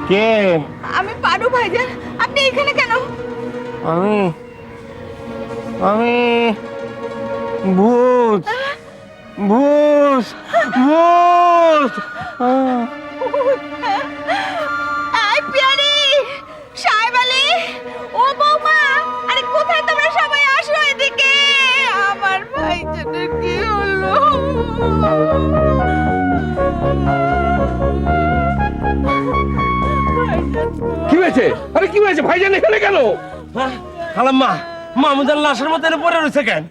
কে? আমি পারু ভাইজান, আপনি এখানে কেন? আমি আমি ভূত ভূত ভূত আই পিয়ারি, সাহেব আলী, ও বৌমা, আরে কোথায় তোমরা সবাই? আসো এদিকে। আমার ভাইজানের কি হলো? কি হয়েছে? আরে কি হয়েছে? ভাইজান এখানে কেন? খালাম্মা, মামুদের লাশের মধ্যে পড়ে রয়েছে কেন?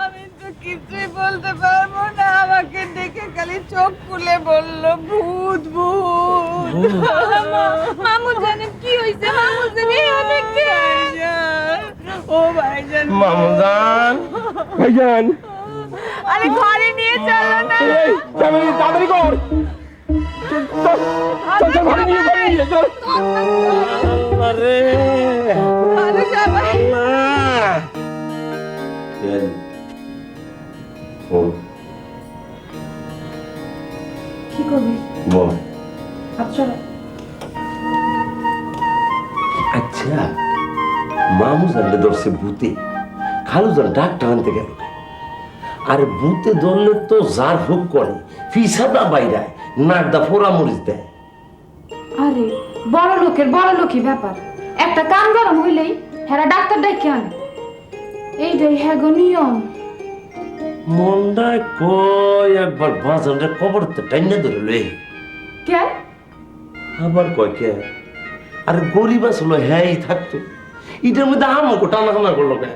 আমি তো কিছুই বলতে পারবো না, আমাকে দেখে খালি চোখ খুলে বলল ভূত ভূত। মামু জানেন কি হয়েছে? মামু জানেন ও ভাইজান, মামুজান, ভাইজান, আরে ঘরে নিয়ে চলো না। এই তাড়াতাড়ি কর। চল ঘরে নিয়ে চল। আরে আরে সবাই কি করবি? আচ্ছা, মামু জানলে ধরছে ভূতে, খালু জান ডাক্তার আনতে গেল। আরে ভূতে ধরলে তো যার হুক করে ফিসাদা বাইরায়, নাকদা ফোড়া মরিচ দেয়। আরে বড় লোকই ব্যাপার, একটা কান গরম হইলেই হেরা ডাক্তার ডেকে আনে। এইটাই হ্যাগো নিয়ম। মন্ডায় কয় একবার বাজানটা কবরতে টাইনা ধরে লই, কে আবার কয় কে? আরে গরিব আসলো হ্যাঁ থাকতো, এটার মধ্যে আমাকে টানাহানা করলো কে?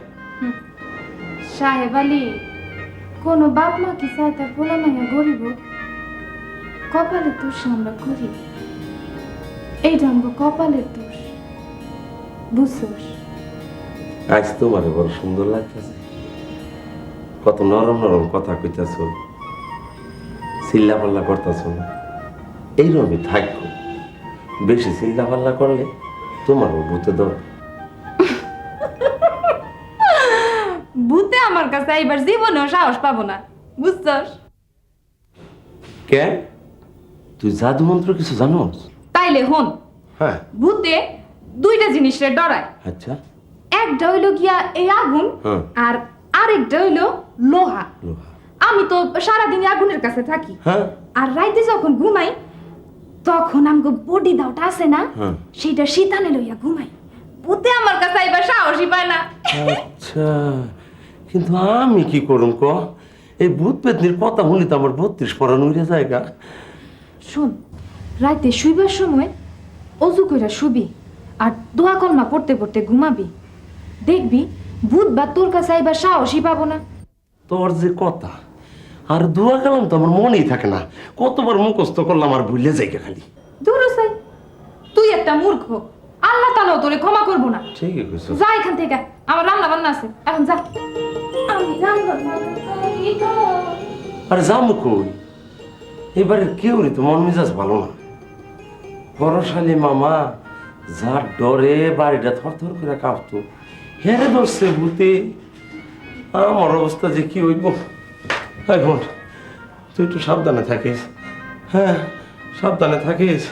সাহেব আলী, কোন বাপ মা কি চায় তার পোলা মাইয়া গরিব? কপালের দোষ আমরা করি, এইটা আমগো কপালের দোষ, বুঝছোস? আজ তোমার বড় সুন্দর লাগতেছে, কত নরম নরম কথা কইতাছ, চিল্লা পাল্লা করতেছ না। এইরকমই থাকবো, বেশি চিল্লা পাল্লা করলে তোমারও ভূতে ধর। ভূতে আমার কাছে এইবার জীবনেও সাহস পাবো না, বুঝছস? কে? তুই জাদু মন্ত্র কিছু জানোস? তাইলে হন, হ্যাঁ। ভূতে দুইটা জিনিসের ডরায়। আচ্ছা, একটা হইলো গিয়া এই আগুন, হ্যাঁ। আর আরেকটা হইলো লোহা। লোহা। আমি তো সারাদিন আগুনের কাছে থাকি, হ্যাঁ। আর রাইতে যখন ঘুমাই তখন আমগো বডি দাওটা আছে না, হ্যাঁ। সেটা শীতানে লইয়া ঘুমাই। ভূতে আমার কাছে এবার সাহসই পায় না। আচ্ছা, কিন্তু আমি কি করুম ক? এই ভূত পেতনির কথা শুনি তো আমার 32 পরান উড়ে জায়গা। শোন, রাইতে শুইবার সময় অজু কইরা শুবি আর দোয়া কলমা পড়তে পড়তে ঘুমাবি, দেখবি ভূত বা তোর কাছে এবার সাহসই পাবো না। তোর যে কথা, আর দোয়া কালাম তো আমার মনেই থাকে না, কতবার মুখস্থ করলাম আর ভুলে যাই খালি। দূর সাই, তুই একটা মূর্খ, আল্লাহ তাআলাও তোরে ক্ষমা করবো না। ঠিকই কইছো। যা এখান থেকে, আমার রান্না বান্না আছে, এখন যা। আমি রান্না বান্না। আরে যাবো কই? এবারে কেউ তো মন মেজাজ ভালো না। বড়শালী মামা যার ডরে বাড়িটা থরথর করে কাঁপতো, হেরে ধরছে ভূতে। আমার অবস্থা যে কি হইব। এখন তুই একটু সাবধানে থাকিস। হ্যাঁ, সাবধানে থাকিস।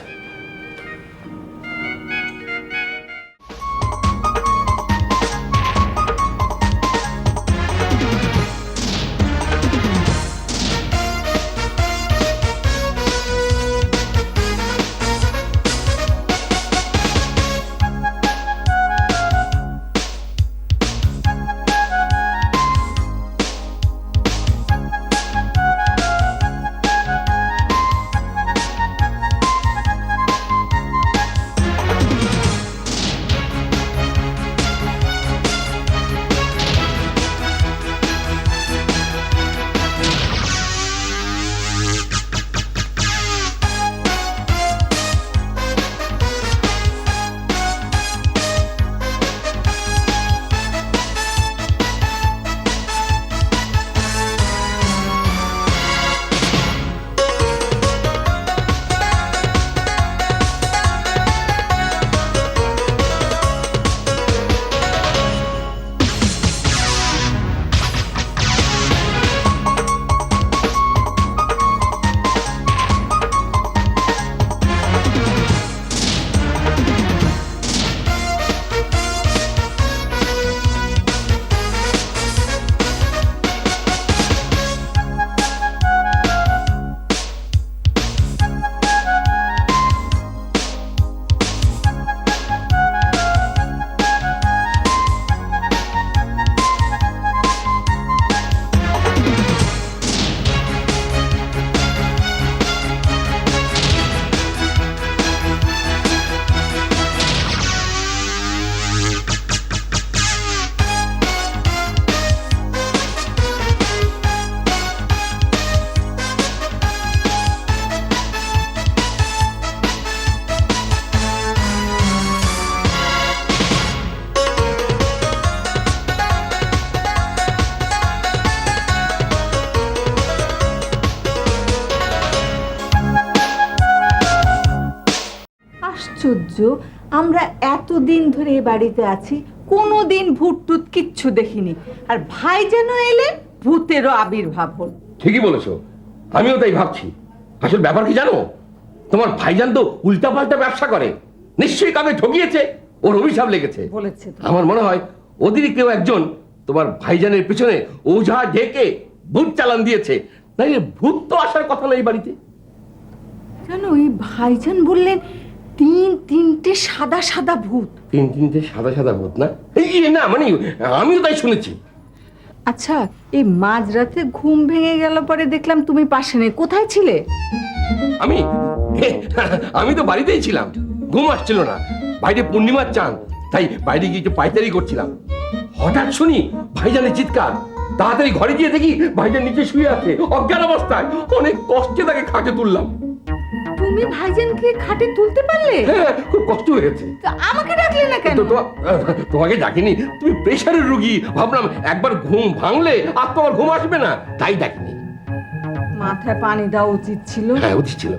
আশ্চর্য, আমরা এতদিন ধরে এ বাড়িতে আছি, কোনোদিন ভূত টুত কিচ্ছু দেখিনি, আর ভাই যেন এলেন ভূতেরও আবির্ভাব হল। ঠিকই বলেছো, আমিও তাই ভাবছি। আসল ব্যাপার কি জানো, তোমার ভাইজান তো উল্টাপাল্টা ব্যবসা করে, নিশ্চয়ই কাউকে ঠকিয়েছে, ওর অভিশাপ লেগেছে। বলেছে তো। আমার মনে হয় ওদেরই কেউ একজন তোমার ভাইজানের পিছনে ওঝা ঢেকে ভূত চালান দিয়েছে, তাই ভূত তো আসার কথা না এই বাড়িতে। জানো, ওই ভাইজান বললেন তিনটে সাদা সাদা ভূত। তিনটে সাদা সাদা ভূত না? এই না মানে আমিও তাই শুনেছি। আচ্ছা, এই মাঝরাতে ঘুম ভেঙে গেল, পরে দেখলাম তুমি পাশে নেই, কোথায় ছিলে? আমি আমি তো বাড়িতেই ছিলাম, ঘুম আসছিল না, বাইরে পূর্ণিমার চাঁদ, তাই বাইরে গিয়ে একটু পায়চারি করছিলাম। হঠাৎ শুনি ভাইজানের চিৎকার, তাড়াতাড়ি ঘরে গিয়ে দেখি ভাইজান নিচে শুয়ে আছে অজ্ঞান অবস্থায়। অনেক কষ্টে তাকে খাটে তুললাম। তুমি ভাইজানকে খাটে তুলতে পারলে? হ্যাঁ, খুব কষ্ট হয়েছে। তো আমাকে ডাকলে না কেন? তোমাকে ডাকিনি, তুমি প্রেশারের রোগী, ভাবলাম একবার ঘুম ভাঙলে আর তোমার ঘুম আসবে না, তাই ডাকিনি। মাথায় পানি দেওয়া উচিত ছিল। হ্যাঁ, উচিত ছিল।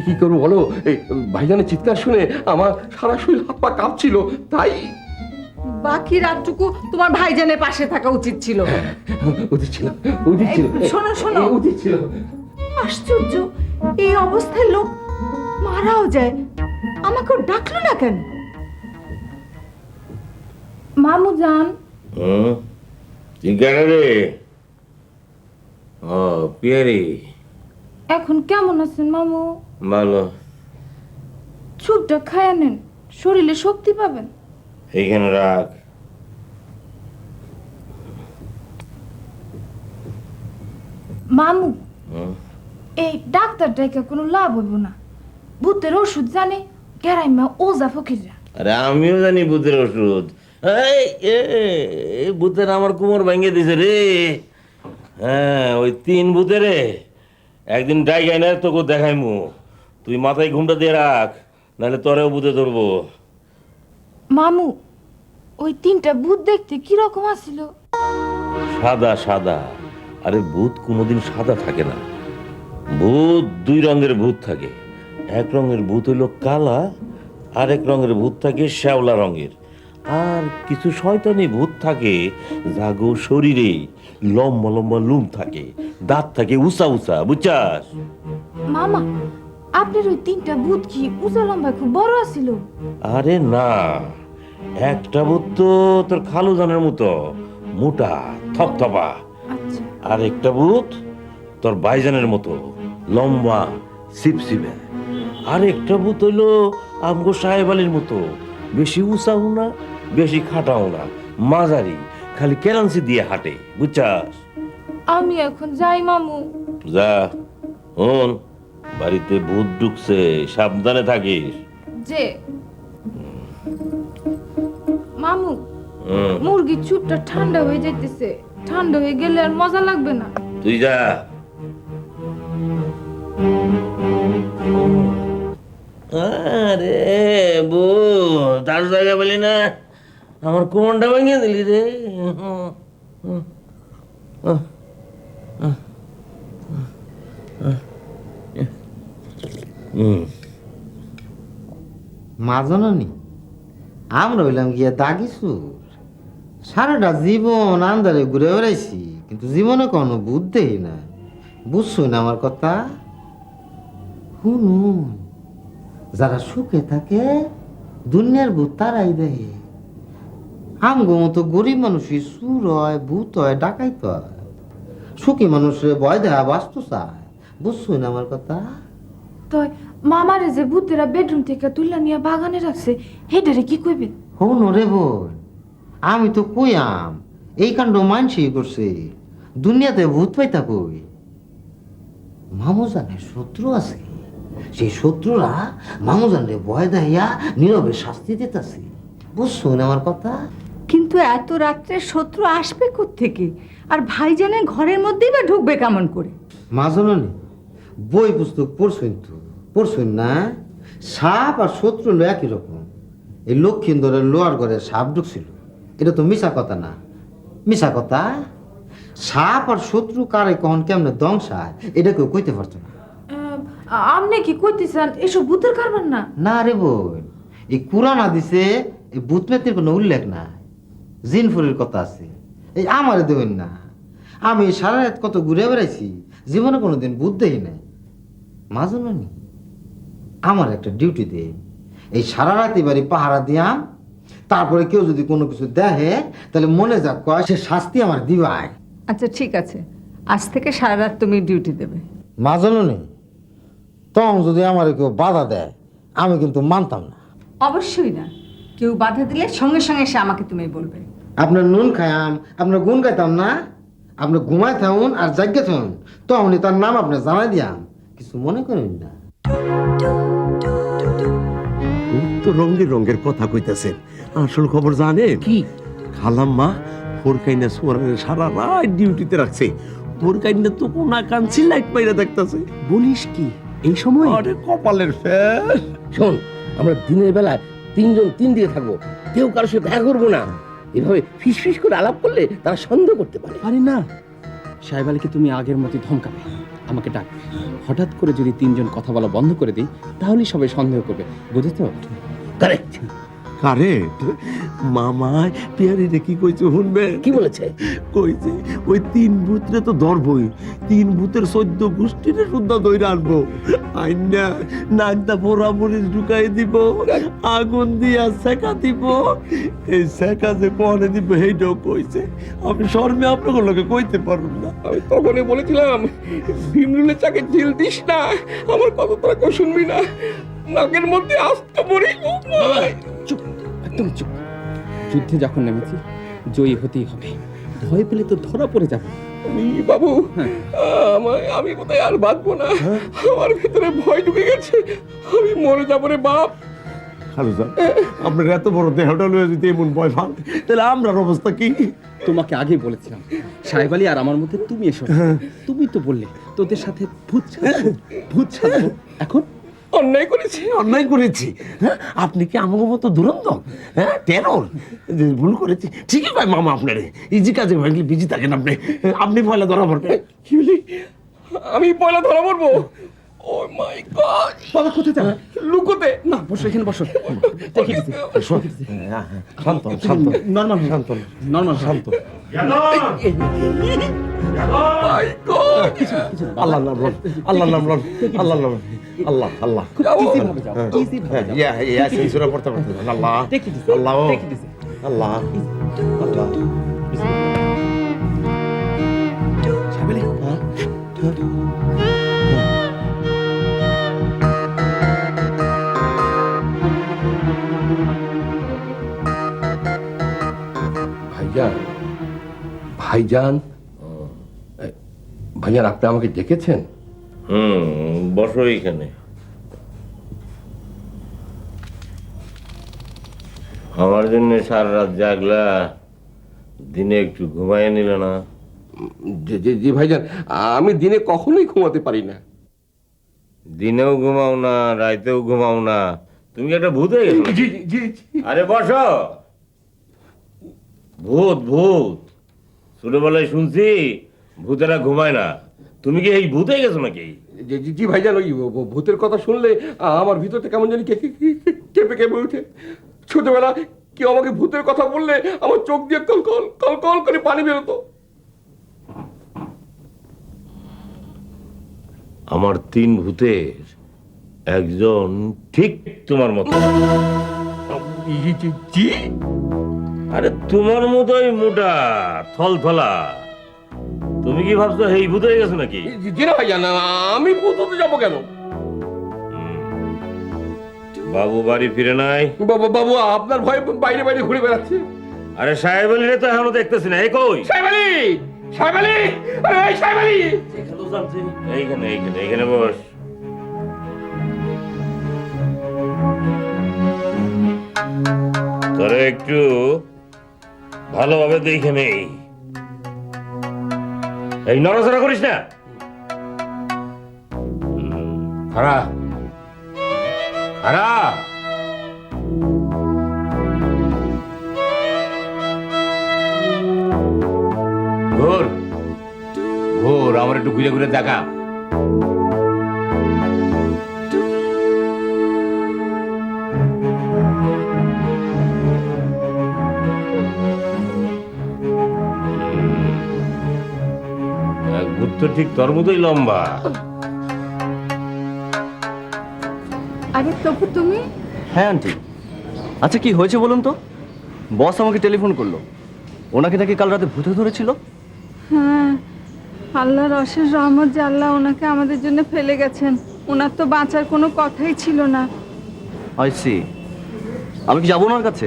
কি করবো বলো, এই ভাইজানের চিৎকার শুনে আমার সারা শরীর হাত পা কাঁপছিল, তাই বাকি রাতটুকু তোমার ভাইজানের পাশে থাকা উচিত ছিল। উচিত ছিল, উচিত ছিল। শোনো শোনো, উচিত ছিল। আশ্চর্য, এই অবস্থায় লোক মারাও যায়, আমাকে ডাকলো না কেন? মামু জান, কেন রে? ও পিয়ারি, এখন কেমন আছেন মামু? ভালো। চুপটা খায়া নেন, শরীরে শক্তি পাবেন। এইখানে রাখ। মামু, এই ডাক্তার ডাইকা কোনো লাভ হইব না। ভূতের ওষুধ জানে গেরাইমা ওজা ফকিররা। আরে আমিও জানি ভূতের ওষুধ। এই ভূতের আমার কোমর ভেঙে দিছে রে। হ্যাঁ, ওই 3 ভূতেরে একদিন ডাইগাই না তোকে দেখাইমু। তুই মাথায় ঘুমটা দিয়ে রাখ, নাহলে তোরেও ভূতে ধরবো। মামু, ওই 3টা ভূত দেখতে কিরকম আছিল? সাদা সাদা। আরে ভূত কোনোদিন সাদা থাকে না, ভূত 2 রঙের ভূত থাকে। এক রঙের ভূত হইল কালা, আর এক রঙের ভূত থাকে শ্যাওলা রঙের। আর কিছু শয়তানি ভূত থাকে যাগো শরীরে লম্বা লম্বা লুম থাকে, দাঁত থাকে উঁচা উঁচা, বুঝছাস? মামা, আপনার ওই 3টা ভূত কি উঁচা লম্বা খুব বড় আছিল? আরে না, একটা ভূত তো তোর খালু জানের মতো মোটা থপথপা, আচ্ছা। আর একটা ভূত তোর ভাইজানের মতো লম্বা সিপসিপে, আর একটা ভূত হইলো আমগো সাহেব আলীর মতো বেশি উঁচাও না বেশি খাটাও না, মাঝারি, খালি কেরান্সি দিয়ে হাঁটে, বুঝছাস? আমি এখন যাই মামু। যা। হন, বাড়িতে ভূত ঢুকছে, সাবধানে থাকিস। যে মামু, হুম, মুরগির চুপটা ঠান্ডা হয়ে যাইতেছে, ঠান্ডা হয়ে গেলে আর মজা লাগবে না। তুই যা। আরে বউ, তার জায়গা বলি না, আমার কোমরটা ভেঙে দিলি রে। মা জননী, আমরা হইলাম গিয়া দাগিছু। সারাটা জীবন আন্দারে ঘুরে বেড়াইছি, কিন্তু জীবনে কোনো বুদ্ধি না। বুঝছই না আমার কথা? শুনুন, যারা সুখে থাকে দুনিয়ার ভূত তারাই দেয়। আমগো মতো গরিব মানুষই সুর হয়, ভূত হয়, ডাকাইত হয়। সুখী মানুষের ভয় দেয়া বাস্তু চায়। বুঝছই না আমার কথা? তো মামারে যে ভূতেরা বেডরুম থেকে তুইলা নিয়ে বাগানে রাখছে, হেটারে কি কইবেন? হন রে বোন, আমি তো কইয়াম এই কাণ্ড মানসই করছে। দুনিয়াতে ভূত পাইতা কই? মামুজানের শত্রু আছে, সেই শত্রুরা মামুজানরে ভয় দেয়া নীরবে শাস্তি দিতেছে। বুঝছো না আমার কথা? কিন্তু এত রাত্রে শত্রু আসবে কোত্থেকে? আর ভাইজানের ঘরের মধ্যেই বা ঢুকবে কেমন করে? মা জননী, বই পুস্তক পড়ছুন না? সাপ আর শত্রু হলো একই রকম। এই লক্ষ্মীন্দরের লোয়ার ঘরে সাপ ঢুকছিল, এটা তো মিশা কথা না? মিশা কথা? সাপ আর শত্রু কারে কখন কেমনে দংশায় এটা কেউ কইতে পারতো না। আপনি কি কইতেছেন এসব ভূতের কারবার না? না রে বোন, এই কোরআন হাদিসে এই ভূতমেতির কোনো উল্লেখ নাই, জিনফুরির কথা আছে। এই আমারে দেবেন না, আমি সারা রাত কত ঘুরে বেড়াইছি, জীবনে কোনোদিন ভূত দেখি নাই। মাজননি আমার একটা ডিউটি দে, এই সারা রাত এবারে পাহারা দিয়াম, তারপরে কেউ যদি কোনো কিছু দেখে তাহলে মনে যাক কয় সে শাস্তি আমার দিবাই। আচ্ছা ঠিক আছে, আজ থেকে সারা রাত তুমি ডিউটি দেবে। মাজননি তখন যদি আমার কেউ বাধা দেয় আমি কিন্তু মানতাম না। অবশ্যই না, কেউ বাধা দিলে সঙ্গে সঙ্গে সে আমাকে তুমি বলবে। আপনার নুন খায়াম, আপনার গুণ গাইতাম না, আপনি ঘুমায় থাকুন আর জাগ্যে থাকুন, তখনই তার নাম আপনি জানাই দিয়াম, কিছু মনে করেন না। তো রঙের রঙের কথা কইতেছেন, আসল খবর জানেন কি? খালাম্মা ফোরকাইনা সোয়ারের সারা রাত ডিউটিতে রাখছে। ফোরকাইনা তো কোনা কাঞ্চি লাইট পাইরা দেখতাছে। বলিস কি এই সময়? আরে কপালের ফের। শোন, আমরা দিনের বেলা তিনজন তিন দিকে থাকবো, কেউ কারোর সাথে দেখা করবো না। এভাবে ফিস করে আলাপ করলে তারা সন্দেহ করতে পারে। আরে না, সাহেব আলীকে তুমি আগের মতোই ধমকাবে, আমাকে ডাকবে। হঠাৎ করে যদি তিনজন কথা বলা বন্ধ করে দিই তাহলেই সবাই সন্দেহ করবে, বুঝেছো? কারেক্ট। কারে মামায় পেয়ারিরে কি কইছে শুনবে? কি বলেছে? কইছে ওই তিন ভূতরে তো ধরবই, তিন ভূতের 14 গোষ্ঠীরে শুদ্ধা দইরা আনবো, আইনা নাকদা পোড়া মরিচ ঢুকাই দিব, আগুন দিয়া সেকা দিব। এই সেকা যে কোনে দিব সেইটাও কইছে। আমি শর্মে আপনার লোকে কইতে পারব না। আমি তখনই বলেছিলাম ভীমরুলের চাকে ঢিল দিস না, আমার কথা তোরা কেউ শুনবি না, নাকের মধ্যে আসতে পড়ি। চুপ, একদম চুপ। যুদ্ধে যখন নেমেছি জয়ী হতেই হবে, ভয় পেলে তো ধরা পড়ে যাবে। বাবু, আমি কোথায় আর বাঁচবো না, আমার ভিতরে ভয় ঢুকে গেছে, আমি মরে যাবো রে বাপ। খালু স্যার, আপনার এত বড় দেহটা লয়ে যদি এমন ভয় পান তাহলে আমরার অবস্থা কি? তোমাকে আগেই বলেছিলাম সাহেব আলী আর আমার মধ্যে তুমি এসো। তুমি তো বললে তোদের সাথে ভূত সাধবো, ভূত সাধবো। এখন অন্যায় করেছি। অন্যায় করেছি? হ্যাঁ, আপনি কি আমার মতো দুরন্ত? হ্যাঁ, টেরর যে ভুল করেছি। ঠিকই ভাই মামা, আপনারে ইজি কাজে ভাগলে বিজি থাকেন আপনি। আপনি পয়লা ধরা পড়বেন। কি বলি? আমি পয়লা ধরা পড়বো? ও মাই গড! বাবা কোথায় যাবে? লুকোতে। না, বসো এখানে, বসো। দেখে দিচ্ছি। শান্ত শান্ত নর্মাল শান্ত নর্মাল শান্ত। মাই গড! আল্লাহ নাম লন, আল্লাহ নাম লন, আল্লাহ নাম, আল্লাহ আল্লাহ। ইজি ভাবে যাও, ইজি ভাবে যাও। ইয়াসিন সূরা পড়তে পড়তে আল্লাহ দেখে দিচ্ছি, আল্লাহ দেখে দিচ্ছি। আল্লাহ আল্লাহ। সাহেব আলী, ভাইজান, ভাইজান, ভাইজান আপনি আমাকে ডেকেছেন? বসো এইখানে। আমার জন্য সারা রাত জাগলা, দিনে একটু ঘুমায় নিল না? জি ভাইজান, আমি দিনে কখনোই ঘুমাতে পারি না। দিনেও ঘুমাও না, রাতেও ঘুমাও না, তুমি একটা ভূত হয়ে গেছো? জি জি জি। আরে বসো। ভূত ভূত ছোটবেলায় শুনছি ভূতেরা ঘুমায় না, তুমি কি এই ভূত হয়ে গেছো নাকি? জি ভাইজান, ওই ভূতের কথা শুনলে আমার ভিতরটা কেমন জানি কেঁপে কেঁপে উঠে। ছোটবেলা কেউ আমাকে ভূতের কথা বললে আমার চোখ দিয়ে কল কল কল করে পানি বেরোতো। আমার তিন ভূতের একজন ঠিক তোমার মতো। জি? আরে তোমার মতোই মোটা থলথলা। তুমি কি ভাবছো এই ভূত হয়ে গেছো নাকি? জি না ভাইজান, আমি ভূত হতে যাবো কেন? বাবু বাড়ি ফিরে নাই? বাবু আপনার ভয় বাইরে বাইরে ঘুরে বেড়াচ্ছে। আরে সাহেব আলীরে তো এখনো দেখতেছি না। এই কই সাহেব আলী? সাহেব আলী, আরে এই সাহেব আলী! এইখানে এইখানে এইখানে বস। তোরা একটু ভালোভাবে দেখে নেই, এই নড়াচড়া করিস না। খারা খারা, ঘোর ঘোর, আমার একটু ঘুরে ঘুরে দেখা। তো ঠিক তোর মতোই লম্বা। আরে তপু তুমি? হ্যাঁ আন্টি। আচ্ছা কি হয়েছে বলুন তো? বস আমাকে টেলিফোন করলো, ওনাকে নাকি কাল রাতে ভূতে ধরেছিল। হ্যাঁ, আল্লাহর অশেষ রহমত যে আল্লাহ ওনাকে আমাদের জন্য ফেলে গেছেন। ওনার তো বাঁচার কোনো কথাই ছিল না। I see. আমি কি যাবো ওনার কাছে?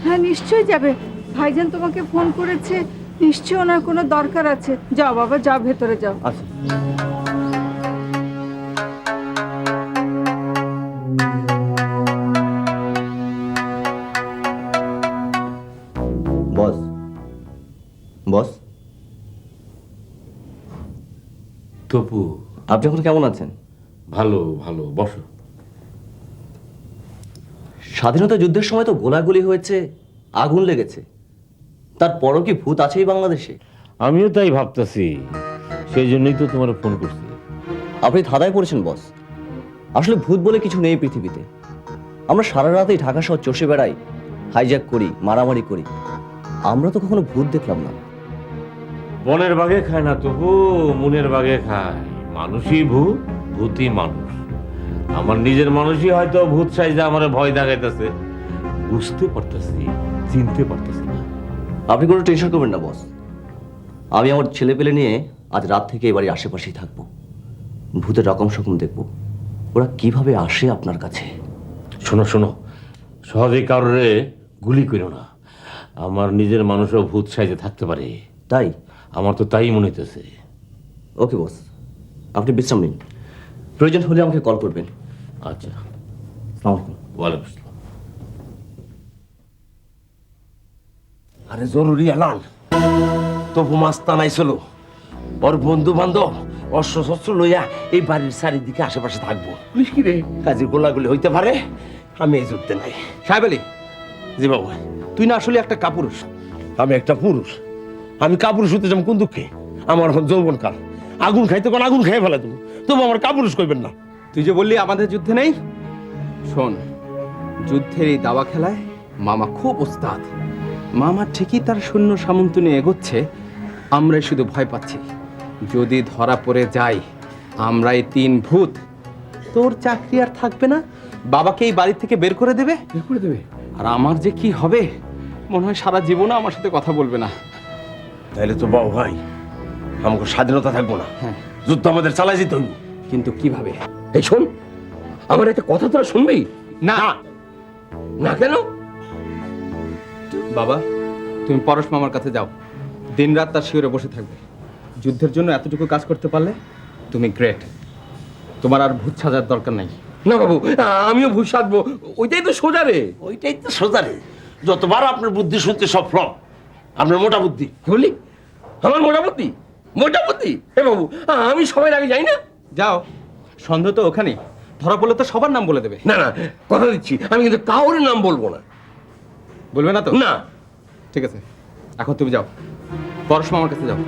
হ্যাঁ নিশ্চয়ই যাবে, ভাইজান তোমাকে ফোন করেছে, নিশ্চয়ই ওনার কোনো দরকার আছে। যাও বাবা, যাও ভেতরে যাও। আচ্ছা। বস, বস তপু, আপনি এখন কেমন আছেন? ভালো ভালো, বসো। স্বাধীনতা যুদ্ধের সময় তো গোলাগুলি হয়েছে, আগুন লেগেছে, তারপরও কি ভূত আছেই বাংলাদেশে? আমিও তাই ভাবতেছি, সেই জন্যই তো তোমার ফোন করছি। আপনি ধাঁধায় পড়েছেন বস। আসলে ভূত বলে কিছু নেই পৃথিবীতে। আমরা সারা রাতেই ঢাকা শহর চষে বেড়াই, হাইজ্যাক করি, মারামারি করি। আমরা তো কখনো ভূত দেখলাম না। বনের বাঘে খায় না তবু, মনের বাঘে খায়। মানুষই ভূত, ভূতই মানুষ। আমার নিজের মানুষই হয়তো ভূত সাইজে আমার ভয় দেখাইতেছে, বুঝতে পারতেছি, চিনতে পারতেছি না। আপনি কোনো টেনশন করবেন না বস। আমি আমার ছেলে পেলে নিয়ে আজ রাত থেকে এবারে আশেপাশেই থাকবো। ভূতের রকম সকম দেখবো, ওরা কিভাবে আসে আপনার কাছে। শোনো শোনো, সহজে কারোরে গুলি করো না। আমার নিজের মানুষও ভূত সাইজে থাকতে পারে, তাই? আমার তো তাই মনে হইতেছে। ওকে বস, আপনি বিশ্রাম নিন, প্রয়োজন হলে আমাকে কল করবেন। আচ্ছা, আসসালামু আলাইকুম। ওয়ালাইকুম আসসালাম। আরে জরুরি এলান, তবু মাস্তা নাইছিল। ওর বন্ধু বান্ধব অস্ত্র শস্ত্র লইয়া এই বাড়ির চারিদিকে আশেপাশে থাকবো। পুলিশ কি রে? কাজের গোলাগুলি হইতে পারে, আমি এই যুদ্ধে নাই। সাহেব আলী, জি বাবু। তুই না আসলে একটা কাপুরুষ। আমি একটা পুরুষ, আমি কাপুরুষ হতে যাম কোন দুঃখে? আমার এখন যৌবন কাল, আগুন খাইতে কোন আগুন খাই ফেলে তুমি, তবু আমার কাপুরুষ কইবেন না। তুই যে বললি আমাদের যুদ্ধে নেই, শোন, যুদ্ধের এই দাবা খেলায় মামা খুব ওস্তাদ। মামা ঠিকই তার সৈন্য সামন্ত নিয়ে এগোচ্ছে, আমরাই শুধু ভয় পাচ্ছি। যদি ধরা পড়ে যাই আমরাই তিন ভূত, তোর চাকরি আর থাকবে না, বাবাকে এই বাড়ি থেকে বের করে দেবে। বের করে দেবে? আর আমার যে কি হবে, মনে হয় সারা জীবনও আমার সাথে কথা বলবে না। তাইলে তো বাবু ভাই আমাকে স্বাধীনতা থাকবো না, হ্যাঁ, যুদ্ধ আমাদের চালাই যেতে হইব। কিন্তু কিভাবে? এই শোন, আমার একটা কথা তোরা শুনবেই না না? কেন? বাবা, তুমি পরশ মামার কাছে যাও, দিনরাত তার শিওরে বসে থাকবে। যুদ্ধের জন্য এতটুকু কাজ করতে পারলে তুমি গ্রেট। তোমার আর ভূত সাজার দরকার নাই। না বাবু, আমিও ভূত সাধবো, ওইটাই তো সোজা রে। ওইটাই তো সোজা রে, যতবার আপনার বুদ্ধি শুনতে সব ফ্লপ। আপনার মোটা বুদ্ধি। কি বললি? আমার মোটা বুদ্ধি? মোটা বুদ্ধি? হে বাবু, আমি সবাই আগে যাই না? যাও, সন্দেহ তো ওখানেই। ধরা পড়লে তো সবার নাম বলে দেবে। না না, কথা দিচ্ছি, আমি কিন্তু কাউর নাম বলবো না। বলবে না তো? না। ঠিক আছে, এখন তুমি যাও, পরশ মামার কাছে যাও।